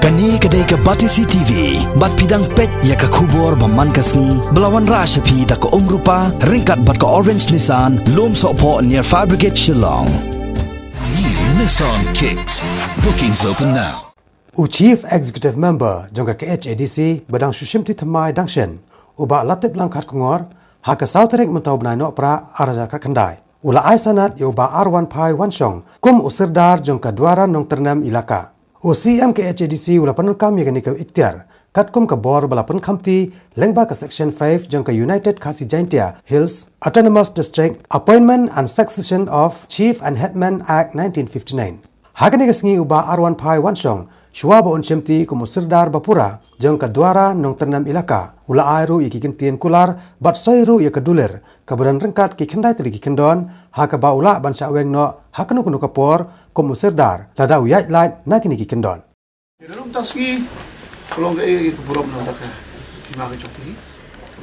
Kani kedai ke Batisi TV, bat pidang pet ya ke kubur baman kasni, belawan rasa pi da ke rupa, ringkat bat ke Orange Nissan, lom sokpo near Fire Brigade Shillong. New Nissan Kicks. Bookings open now. Chief Executive Member jongka KHADC badang sushimti thamai dangshen, uba latip langkat kongor, haka sauterik mentau benai nok pra arajar kandai. Ula aisanat ya uba R1 Pai Wanshong, kum usirdar jongka duara nong ternam ilaka. CM KHADC ula penungkam ya kini ke ikhtiar, katkum ke bor bala penungkamti lengba ke Section 5 jongka United Khasi Jaintia Hills Autonomous District Appointment and Succession of Chief and Headman Act 1959. Hakani kesngi uba R1 Pai Wanshong, shua ba unchemti kumusirdar bapura jongka duara nong ternam ilaka, ula airu iki kintien kular bat soiru ya kedulir, kaburan rengkat ki kendai tadi ki kendon, haka ba ula ban syaweng no hakanu kunu kapor kumusirdar lada uyat light nakini ki kendon. Dalam tasgi kalau ke keburam nanti ke kima ke jopi,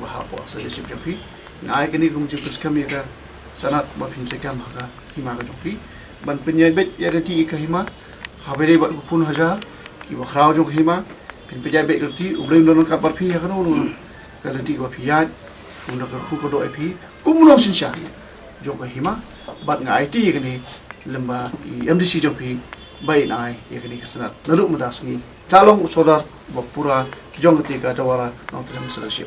bahap puasa di sip jopi, ngai kini kumjipus kami ke sanat bapin sekam haka kima ke jopi, ban penyebet ya reti ke hima, habere bat pun hajar, ki bakhrau jong hima, penyebet reti ublem don kat barpi ya kanu, ke reti bapi ya, unda ke ku do epi, kumulong sinsya, jong ke hima, bat ngai ti kini lemba MDC jopi. Baik nai ya kini kesenat naruk medas ni kalong solar bapura jong ketika dawara nong terima selesai.